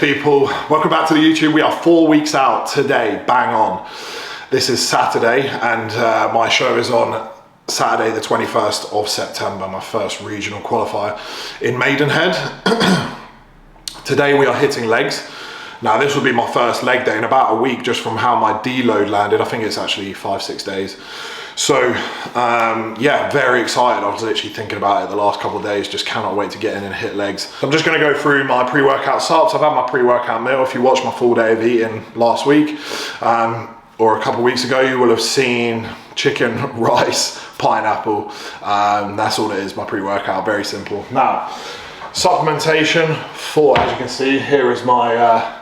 Yes people, welcome back to the YouTube. We are 4 weeks out today, bang on. This is Saturday and my show is on Saturday the 21st of September, my first regional qualifier in Maidenhead. Today we are hitting legs. Now this will be my first leg day in about a week just from how my deload landed. I think it's actually 5-6 days. So yeah, very excited. I was literally thinking about it the last couple of days, just cannot wait to get in and hit legs. I'm just gonna go through my pre-workout subs. I've had my pre-workout meal. If you watched my full day of eating last week or a couple of weeks ago, you will have seen chicken, rice, pineapple. That's all it is, my pre-workout, very simple. Now, supplementation for, as you can see, here is my,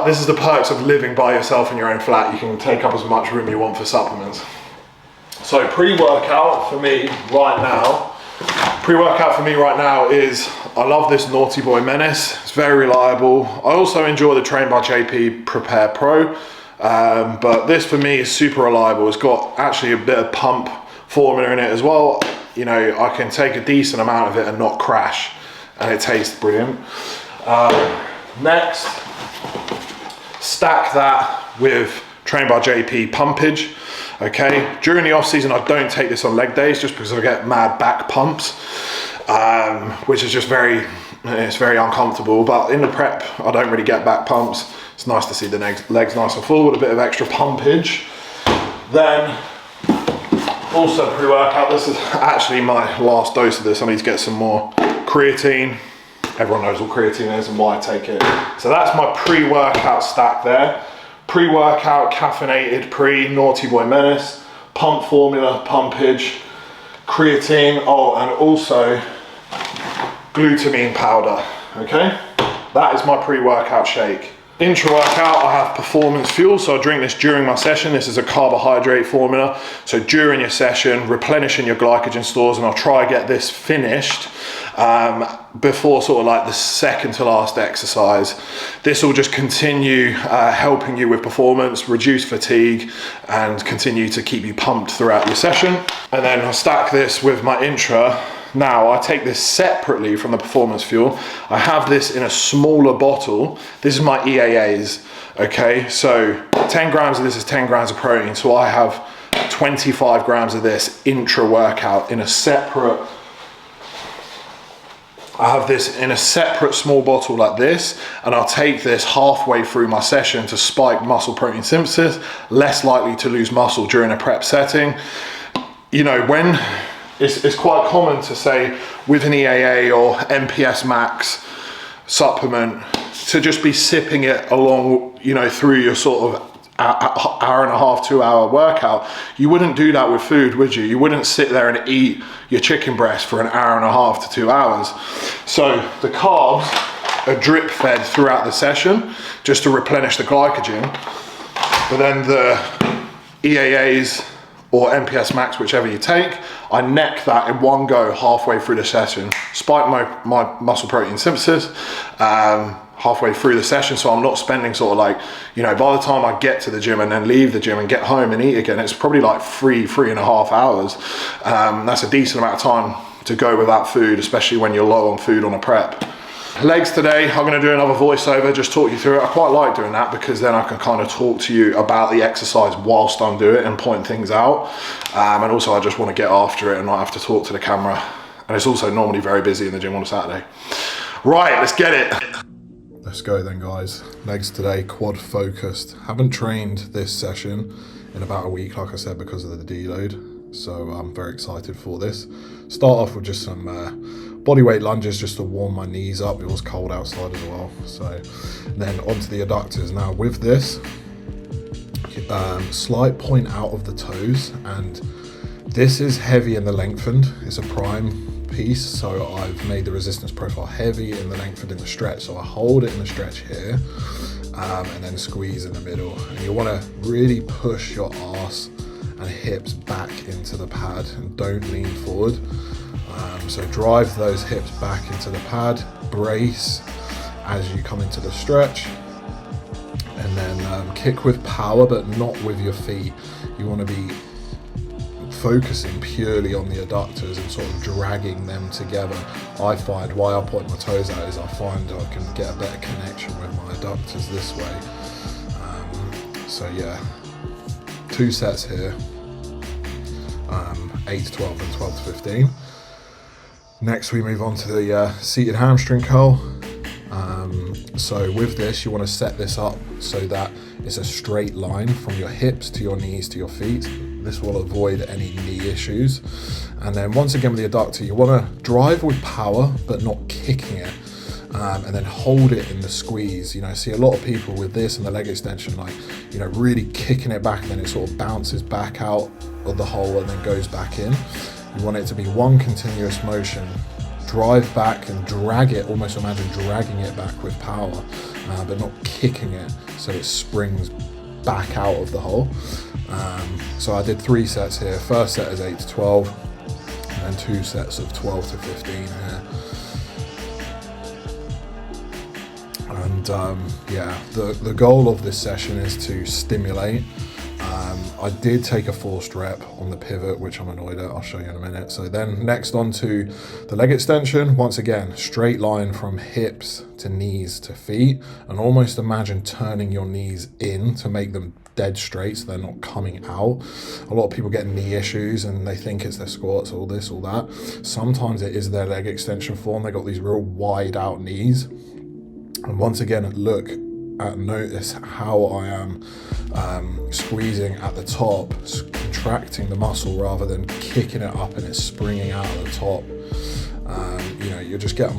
this is the perks of living by yourself in your own flat. You can take up as much room you want for supplements. So pre-workout for me right now, is, I love this Naughty Boy Menace. It's very reliable. I also enjoy the Train by JP Prepare Pro, but this for me is super reliable. It's got actually a bit of pump formula in it as well. You know, I can take a decent amount of it and not crash, and it tastes brilliant. Next, stack that with Train by JP pumpage. Okay, during the off season I don't take this on leg days just because I get mad back pumps, which is just very uncomfortable. But in the prep I don't really get back pumps. It's nice to see the legs nice and full with a bit of extra pumpage. Then also pre-workout, this is actually my last dose of this. I need to get some more creatine. Everyone knows what creatine is and why I take it. So that's my pre-workout stack there. Pre-workout, caffeinated, Naughty Boy Menace, pump formula, pumpage, creatine, oh, and also glutamine powder, okay? That is my pre-workout shake. Intra-workout, I have performance fuel, so I drink this during my session. This is a carbohydrate formula. So during your session, replenishing your glycogen stores, and I'll try to get this finished before sort of like the second to last exercise. This will just continue helping you with performance, reduce fatigue, and continue to keep you pumped throughout your session. And then I'll stack this with my Intra. Now, I take this separately from the performance fuel. I have this in a smaller bottle. This is my EAAs, okay? So 10 grams of this is 10 grams of protein. So I have 25 grams of this intra-workout in a separate, I have this in a separate small bottle like this, and I'll take this halfway through my session to spike muscle protein synthesis, less likely to lose muscle during a prep setting. You know, when, it's quite common to say with an EAA or MPS Max supplement to just be sipping it along, you know, through your sort of hour and a half, 2 hour workout. You wouldn't do that with food, would you? You wouldn't sit there and eat your chicken breast for an hour and a half to 2 hours. So the carbs are drip fed throughout the session just to replenish the glycogen. But then the EAAs or MPS Max, whichever you take, I neck that in one go halfway through the session, spike my muscle protein synthesis halfway through the session, so I'm not spending sort of like, you know, by the time I get to the gym and then leave the gym and get home and eat again, it's probably like 3.5 hours. That's a decent amount of time to go without food, especially when you're low on food on a prep. Legs today, I'm going to do another voiceover, just talk you through it. I quite like doing that because then I can kind of talk to you about the exercise whilst I'm doing it and point things out. And also I just want to get after it and not have to talk to the camera. And it's also normally very busy in the gym on a Saturday. Right, let's get it. Let's go then, guys. Legs today, quad focused. Haven't trained this session in about a week, like I said, because of the deload. So I'm very excited for this. Start off with just some bodyweight lunges just to warm my knees up. It was cold outside as well. So then onto the adductors. Now with this, slight point out of the toes, and this is heavy in the lengthened. It's a prime piece, so I've made the resistance profile heavy in the lengthened in the stretch. So I hold it in the stretch here, and then squeeze in the middle. And you want to really push your arse and hips back into the pad and don't lean forward. So drive those hips back into the pad, brace as you come into the stretch, and then kick with power but not with your feet. You want to be focusing purely on the adductors and sort of dragging them together, I find why I point my toes out is I find I can get a better connection with my adductors this way. So yeah, 2 sets here, 8 to 12 and 12 to 15. Next we move on to the seated hamstring curl. So with this, you want to set this up so that it's a straight line from your hips to your knees to your feet. This will avoid any knee issues. And then once again with the adductor, you want to drive with power but not kicking it, and then hold it in the squeeze. You know, I see a lot of people with this and the leg extension, like, you know, really kicking it back, and then it sort of bounces back out of the hole and then goes back in. You want it to be one continuous motion. Drive back and drag it, almost imagine dragging it back with power, but not kicking it so it springs back out of the hole. So I did 3 sets here. First set is 8 to 12, and then 2 sets of 12 to 15 here. And yeah, the goal of this session is to stimulate. I did take a forced rep on the pivot, which I'm annoyed at. I'll show you in a minute. So then next on to the leg extension. Once again, straight line from hips to knees to feet, and almost imagine turning your knees in to make them dead straight so they're not coming out. A lot of people get knee issues and they think it's their squats, all this, all that. Sometimes it is their leg extension form. They got these real wide out knees. And once again, notice how I am squeezing at the top, contracting the muscle rather than kicking it up and it's springing out of the top. You know, you just get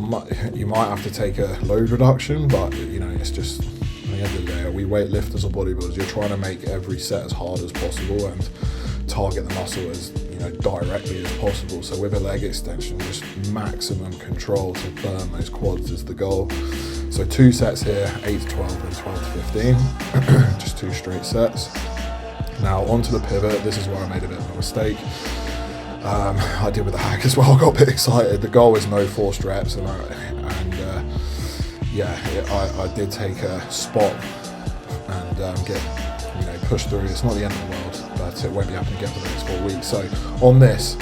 you might have to take a load reduction, but you know, it's just, at the end of the day, we weightlifters or bodybuilders, you're trying to make every set as hard as possible and target the muscle as, you know, directly as possible. So with a leg extension, just maximum control to burn those quads is the goal. So 2 sets here, 8 to 12 and 12 to 15, just 2 straight sets. Now onto the pivot. This is where I made a bit of a mistake. I did with the hack as well, I got a bit excited. The goal is no forced reps, and I did take a spot and get, you know, pushed through. It's not the end of the world, but it won't be happening again for the next 4 weeks. So on this,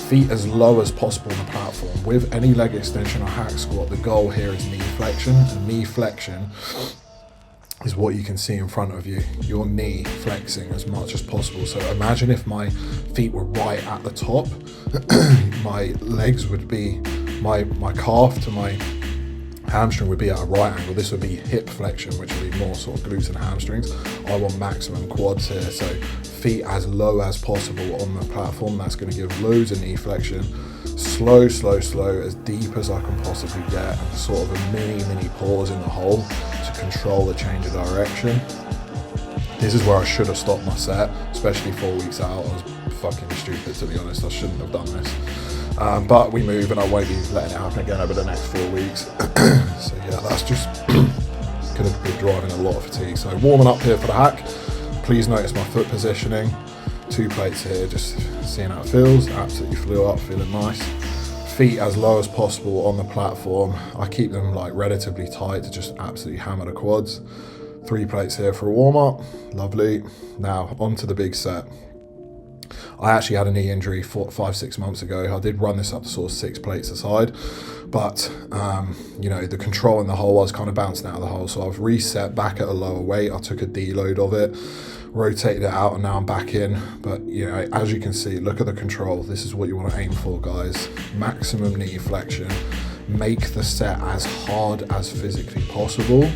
feet as low as possible on the platform. With any leg extension or hack squat, the goal here is knee flexion. And knee flexion is what you can see in front of you, your knee flexing as much as possible. So imagine if my feet were right at the top, my legs would be, my calf to my hamstring would be at a right angle. This would be hip flexion, which would be more sort of glutes and hamstrings. I want maximum quads here, so feet as low as possible on the platform. That's going to give loads of knee flexion. Slow, slow, slow, as deep as I can possibly get, and sort of a mini pause in the hole to control the change of direction. This is where I should have stopped my set, especially 4 weeks out. I was fucking stupid, to be honest. I shouldn't have done this. But we move, and I won't be letting it happen again over the next 4 weeks. So yeah, that's just going to be driving a lot of fatigue. So warming up here for the hack. Please notice my foot positioning. 2 plates here, just seeing how it feels. Absolutely flew up, feeling nice. Feet as low as possible on the platform. I keep them like relatively tight to just absolutely hammer the quads. 3 plates here for a warm up. Lovely. Now onto the big set. I actually had a knee injury 5-6 months ago. I did run this up to sort of 6 plates aside, but you know, the control in the hole, I was kind of bouncing out of the hole, so I've reset back at a lower weight. I took a deload of it, rotated it out, and now I'm back in. But you know, as you can see, look at the control. This is what you want to aim for, guys. Maximum knee flexion. Make the set as hard as physically possible.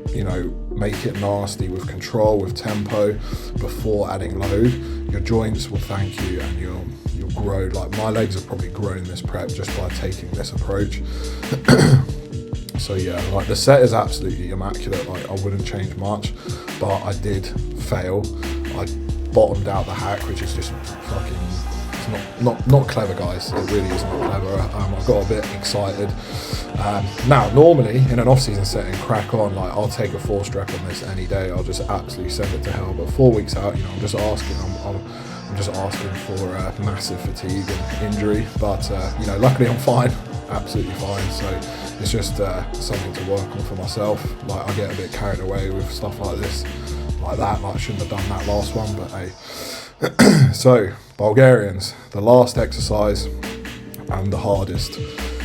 You know, make it nasty with control, with tempo, before adding load. Your joints will thank you, and you'll grow. Like, my legs have probably grown this prep just by taking this approach. So yeah, like, the set is absolutely immaculate. Like, I wouldn't change much, but I did fail. I bottomed out the hack, which is just fucking, it's not clever, guys. It really is not clever. I got a bit excited. Now, normally in an off-season setting, crack on. Like, I'll take a forced rep on this any day. I'll just absolutely send it to hell. But 4 weeks out, you know, I'm just asking for massive fatigue and injury. But you know, luckily I'm fine, absolutely fine. So it's just something to work on for myself. Like, I get a bit carried away with stuff like this, like that. Like, I shouldn't have done that last one, but hey. So, Bulgarians, the last exercise and the hardest.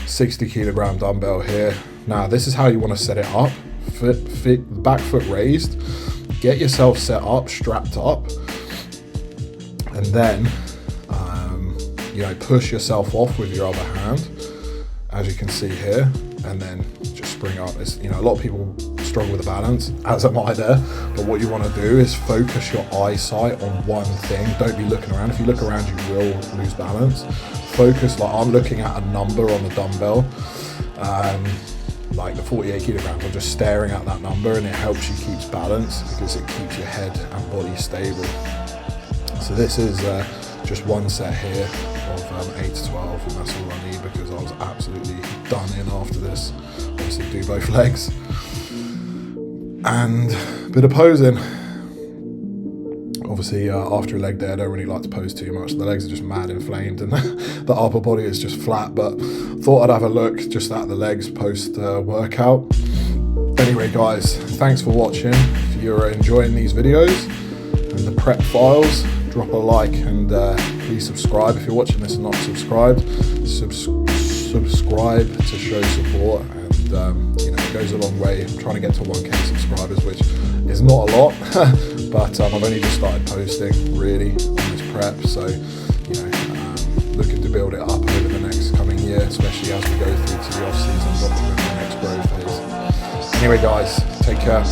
60 kilogram dumbbell here. Now, this is how you want to set it up. Back foot raised. Get yourself set up, strapped up, and then you know, push yourself off with your other hand, as you can see here, and then just spring up. It's, you know, a lot of people struggle with the balance, as am I there, but what you want to do is focus your eyesight on one thing. Don't be looking around. If you look around, you will lose balance. Focus, like I'm looking at a number on the dumbbell, like the 48 kilograms, I'm just staring at that number, and it helps you keep balance because it keeps your head and body stable. So this is just one set here of 8 to 12, and that's all I need because I was absolutely done in after this. Obviously do both legs. And a bit of posing. Obviously after a leg day I don't really like to pose too much. The legs are just mad inflamed and the upper body is just flat, but thought I'd have a look just at the legs post workout. Anyway guys, thanks for watching. If you're enjoying these videos and the prep files, drop a like and please subscribe. If you're watching this and not subscribed, subscribe to show support, and you know, it goes a long way. I'm trying to get to 1K subscribers, which is not a lot, but I've only just started posting really on this prep, so you know, looking to build it up over the next coming year, especially as we go through to the off season, what the next growth is. Anyway guys, take care.